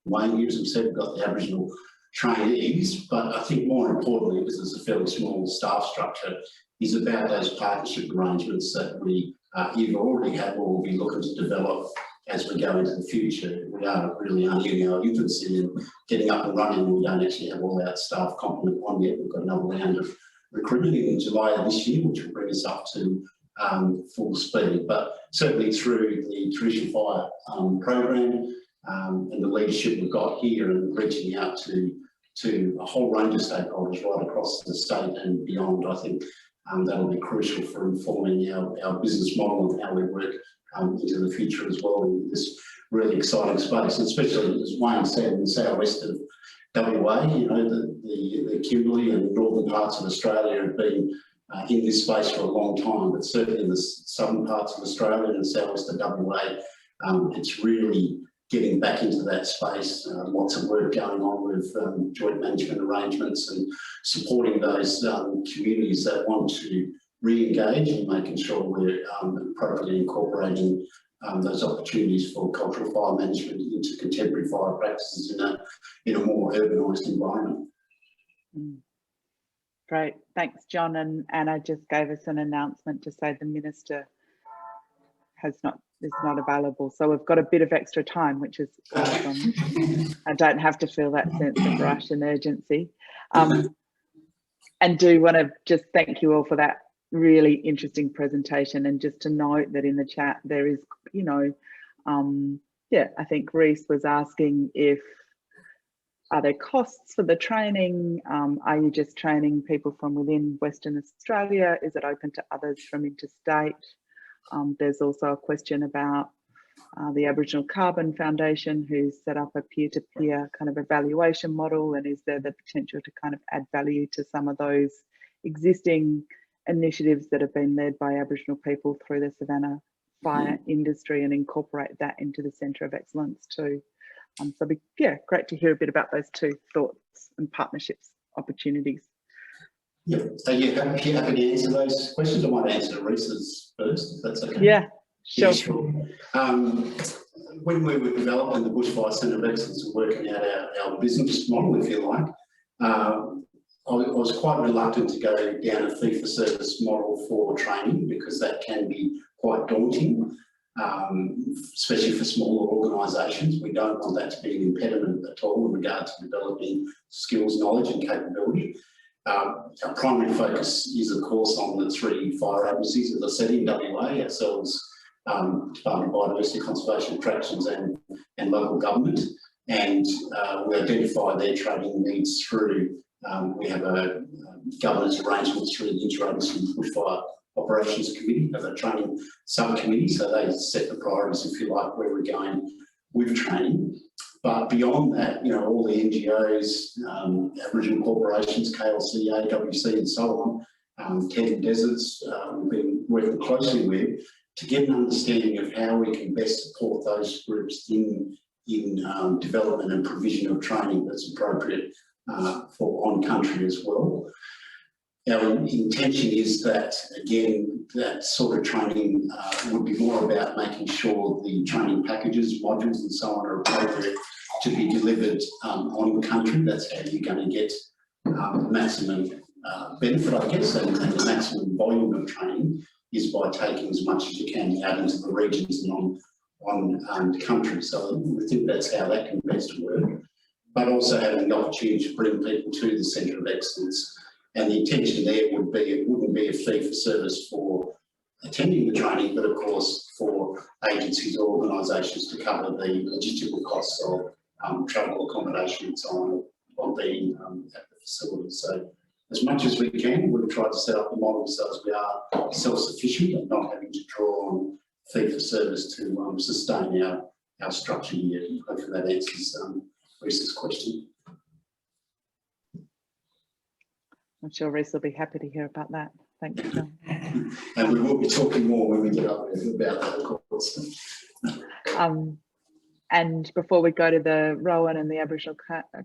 Bieundurry, as I've said, we've got the Aboriginal trainees, but I think more importantly, because it's a fairly small staff structure, is about those partnership arrangements that we either already have or will be looking to develop as we go into the future. We are really only in our infancy and getting up and running, and we don't actually have all our staff complement on yet. We've got another round of recruitment in July of this year, which will bring us up to full speed. But certainly through the traditional fire program and the leadership we've got here and reaching out to a whole range of stakeholders right across the state and beyond, I think that'll be crucial for informing our business model and how we work into the future as well in this really exciting space, especially as Wayne said in the southwest of WA. You know, the Kimberley and northern parts of Australia have been in this space for a long time, but certainly in the southern parts of Australia and the southwest of WA, it's really getting back into that space. Lots of work going on with joint management arrangements and supporting those communities that want to re-engage and making sure we're appropriately incorporating those opportunities for cultural fire management into contemporary fire practices in a more urbanised environment. Great, thanks John. And Anna just gave us an announcement to say the Minister is not available, so we've got a bit of extra time, which is awesome. I don't have to feel that sense of rush and urgency. And do want to just thank you all for that really interesting presentation, and just to note that in the chat there is, you know, yeah, I think Reese was asking if are there costs for the training? Are you just training people from within Western Australia? Is it open to others from interstate? There's also a question about the Aboriginal Carbon Foundation, who's set up a peer-to-peer kind of evaluation model, and is there the potential to kind of add value to some of those existing initiatives that have been led by Aboriginal people through the Savanna fire industry and incorporate that into the Centre of Excellence too. So it'd be, yeah, great to hear a bit about those two thoughts and partnerships opportunities. Yeah, are you happy to answer those questions? I might answer Reese's first, if that's okay. Yeah, sure. Yeah, sure. When we were developing the Bushfire Centre of Excellence and working out our business model, if you like, I was quite reluctant to go down a fee-for-service model for training, because that can be quite daunting, especially for smaller organisations. We don't want that to be an impediment at all in regard to developing skills, knowledge and capability. Our primary focus is, of course, on the 3 fire agencies, as I said, in WA, ourselves, Department of Biodiversity, Conservation, Attractions and local government. And we identify their training needs through, we have a governance arrangement through the Interagency Bushfire Operations Committee, as a training subcommittee, so they set the priorities, if you like, where we're going with training. But beyond that, you know, all the NGOs, Aboriginal corporations, KLC, AWC and so on, Ted Deserts, we've been working closely with to get an understanding of how we can best support those groups in development and provision of training that's appropriate for on-country as well. Our intention is that, again, that sort of training would be more about making sure the training packages, modules and so on are appropriate to be delivered on country. That's how you're going to get maximum benefit, I guess, and the maximum volume of training is by taking as much as you can out into the regions and on country. So we think that's how that can best work, but also having the opportunity to bring people to the Centre of Excellence. And the intention there would be, it wouldn't be a fee for service for attending the training, but of course for agencies or organisations to cover the logistical costs of travel, accommodation and so on while being at the facility. So as much as we can, we've tried to set up the model so as we are self-sufficient and not having to draw on fee for service to sustain our structure here. Hopefully that answers Reese's question. I'm sure Reese will be happy to hear about that. Thank you, John. And we will be talking more when we get up there about that, of course. And before we go to the Rowan and the Aboriginal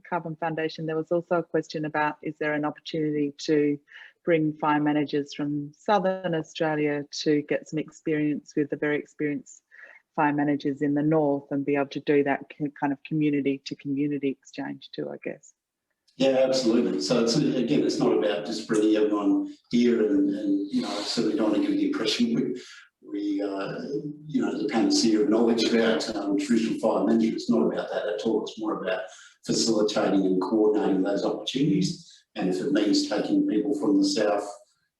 Carbon Foundation, there was also a question about, is there an opportunity to bring fire managers from Southern Australia to get some experience with the very experienced fire managers in the North and be able to do that kind of community to community exchange too, I guess. Yeah, absolutely. So it's, again, it's not about just bringing everyone here and you know, certainly don't want to give the impression we you know, the panacea of knowledge about traditional fire management. It's not about that at all. It's more about facilitating and coordinating those opportunities. And if it means taking people from the south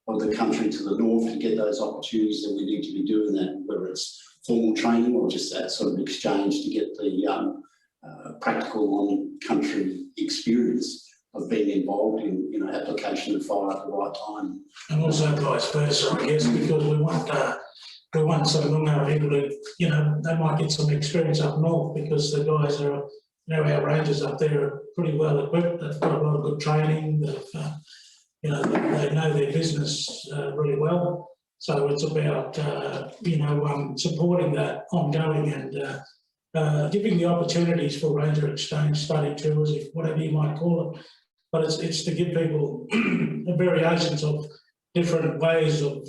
of the country to the north to get those opportunities, then we need to be doing that, whether it's formal training or just that sort of exchange to get the practical on-country experience of being involved in, you know, application of fire at the right time. And also vice versa, I guess, because we want some Noongar people to, you know, they might get some experience up north because the guys are, you know, our rangers up there are pretty well equipped. They've got a lot of good training. They've, you know, they know their business really well. So it's about, you know, supporting that ongoing and giving the opportunities for ranger exchange, study tours, whatever you might call it. But it's to give people variations of different ways of,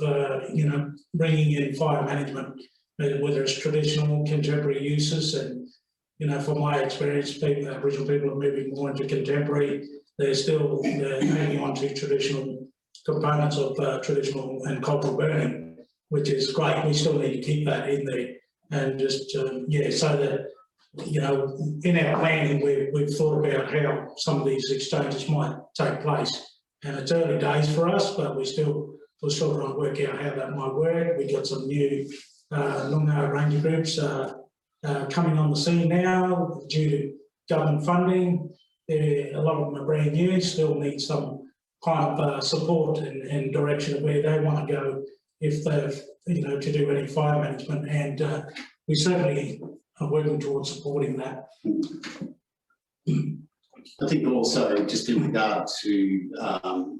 you know, bringing in fire management, whether it's traditional, contemporary uses. And, you know, from my experience, people, Aboriginal people are moving more into contemporary. They're hanging on to traditional components of traditional and cultural burning, which is great. We still need to keep that in there. And just, yeah, so that, you know, in our planning, we've thought about how some of these exchanges might take place. And it's early days for us, but we're still trying to work out how that might work. We've got some new Noongar ranger groups coming on the scene now due to government funding. A lot of them are brand new, still need some kind of support and direction of where they want to go if they've, to do any fire management, and we certainly are working towards supporting that. I think also just in regard to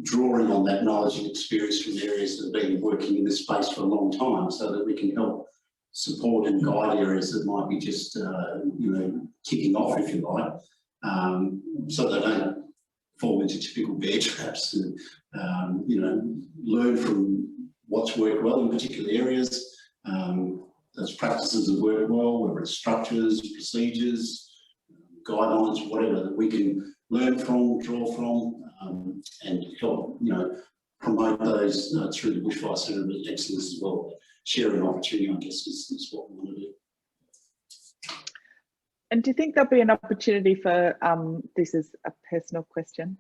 drawing on that knowledge and experience from areas that have been working in this space for a long time, so that we can help support and guide areas that might be just, kicking off, if you like, so they don't fall into typical bear traps and, learn from what's worked well in particular areas, those practices that work well, whether it's structures, procedures, guidelines, whatever that we can learn from, draw from, and help, promote those through the Bushfire Centre of Excellence as well. Sharing opportunity, I guess, is what we want to do. And do you think there'll be an opportunity for, this is a personal question,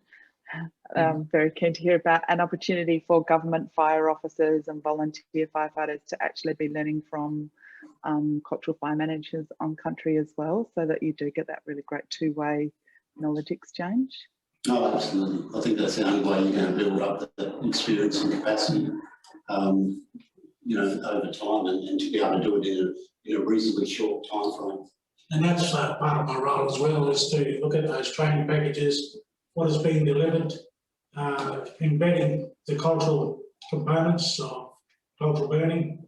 very keen to hear about, an opportunity for government fire officers and volunteer firefighters to actually be learning from cultural fire managers on country as well, so that you do get that really great two-way knowledge exchange? Oh, absolutely. I think that's the only way you're going to build up that experience and capacity, over time, and to be able to do it in a reasonably short time frame. And that's part of my role as well, is to look at those training packages, what is being delivered, embedding the cultural components of cultural burning,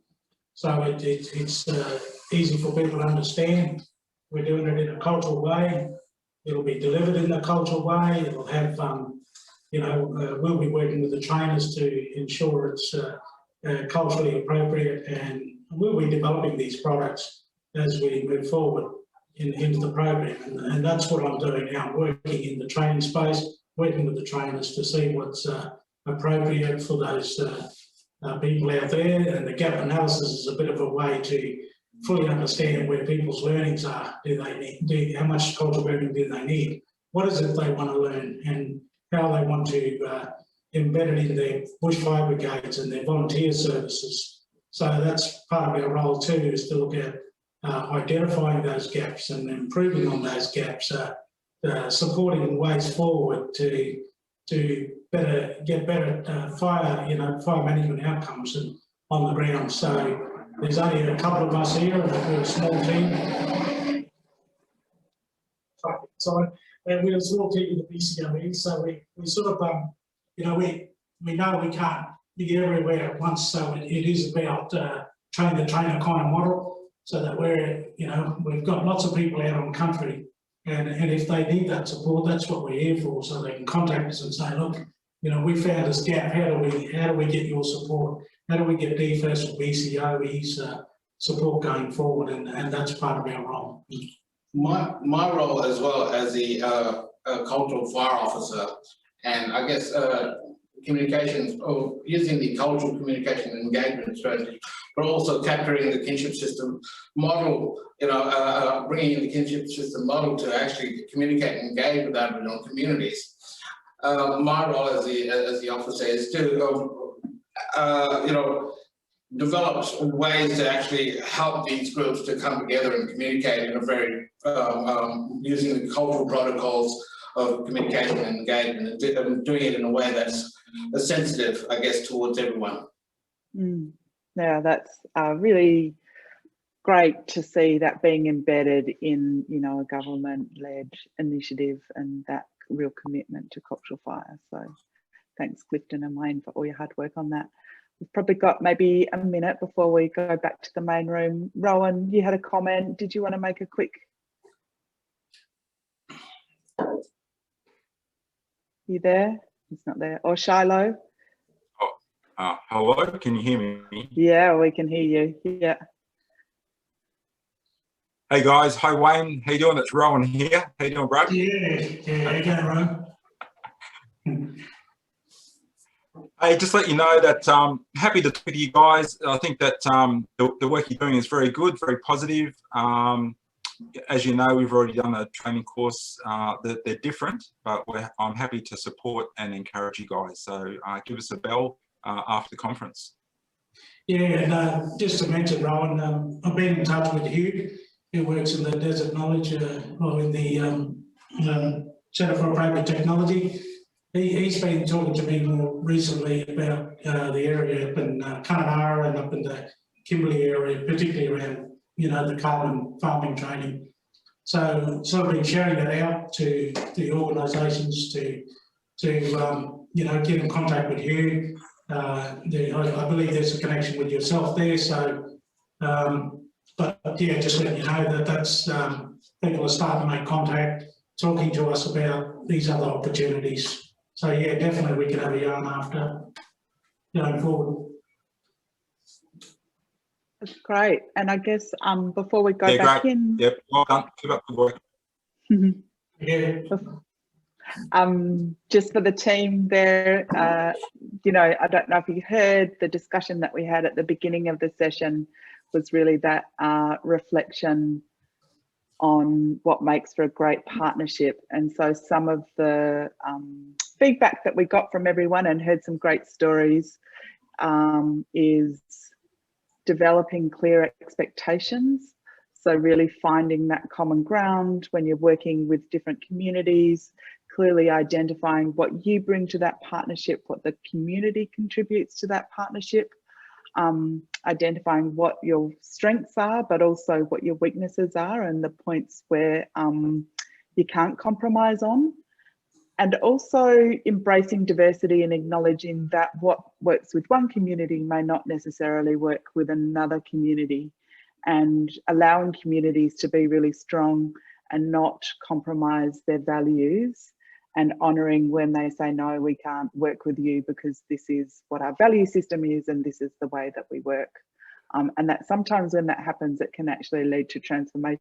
so it's easy for people to understand. We're doing it in a cultural way. It'll be delivered in a cultural way. It'll have, we'll be working with the trainers to ensure it's culturally appropriate, and we'll be developing these products as we move forward into the program. And that's what I'm doing now. I'm working in the training space, working with the trainers to see what's appropriate for those people out there. And the gap analysis is a bit of a way to fully understand where people's learnings are. Do they need, how much cultural burning do they need? What is it they want to learn, and how they want to embed it in their bushfire brigades and their volunteer services. So that's part of our role too, is to look at identifying those gaps and improving on those gaps, supporting ways forward to get better fire management outcomes on the ground. So there's only a couple of us here, and we're a small team. Sorry, and we're a small team in the BCOE, so we sort of, we know we can't be everywhere at once, so it is about train the trainer kind of model, so that we've got lots of people out on country, and if they need that support, that's what we're here for, so they can contact us and say, look, we found this gap, how do we get your support? How do we get DFAS or BCOE's support going forward? And that's part of our role. My role as well as the cultural fire officer, and I guess communications, or using the cultural communication and engagement strategy, but also capturing the kinship system model, bringing in the kinship system model to actually communicate and engage with Aboriginal communities. My role as the officer is to develop ways to actually help these groups to come together and communicate in a very using the cultural protocols of communication and engagement, and doing it in a way that's sensitive, I guess, towards everyone. Yeah, that's really great to see that being embedded in, a government-led initiative, and that real commitment to cultural fire. So thanks, Clifton and Wayne, for all your hard work on that. We've probably got maybe a minute before we go back to the main room. Rowan, you had a comment. Did you want to make a quick? You there? He's not there. Or Shiloh? Hello, can you hear me? Yeah, we can hear you. Yeah. Hey guys, hi Wayne. How you doing? It's Rowan here. How you doing, bro? Yeah, how you going, Rowan? Hey, just let you know that happy to talk to you guys. I think that the work you're doing is very good, very positive. As you know, we've already done a training course. They're different, but I'm happy to support and encourage you guys. So give us a bell after the conference. Yeah, and just to mention, Rowan, I've been in touch with Hugh, who works in the Desert Knowledge, or in the Centre for Appropriate Technology. He's been talking to me more recently about the area up in Kununurra and up in the Kimberley area, particularly around, you know, the carbon farming training. So I've been sharing that out to the organisations to you know, get in contact with you. I believe there's a connection with yourself there. So, but yeah, just let you know that that's people are starting to make contact, talking to us about these other opportunities. So yeah, definitely we can have a yarn after going forward. That's great. And I guess before we go Yeah, back great. in, Yep, well done. Keep up the work. Yeah. Just for the team there, you know, I don't know if you heard the discussion that we had at the beginning of the session was really that reflection on what makes for a great partnership. And so some of the feedback that we got from everyone and heard some great stories is developing clear expectations. So really finding that common ground when you're working with different communities, clearly identifying what you bring to that partnership, what the community contributes to that partnership, identifying what your strengths are, but also what your weaknesses are and the points where you can't compromise on. And also embracing diversity and acknowledging that what works with one community may not necessarily work with another community, and allowing communities to be really strong and not compromise their values, and honouring when they say, no, we can't work with you because this is what our value system is and this is the way that we work. And that sometimes when that happens, it can actually lead to transformation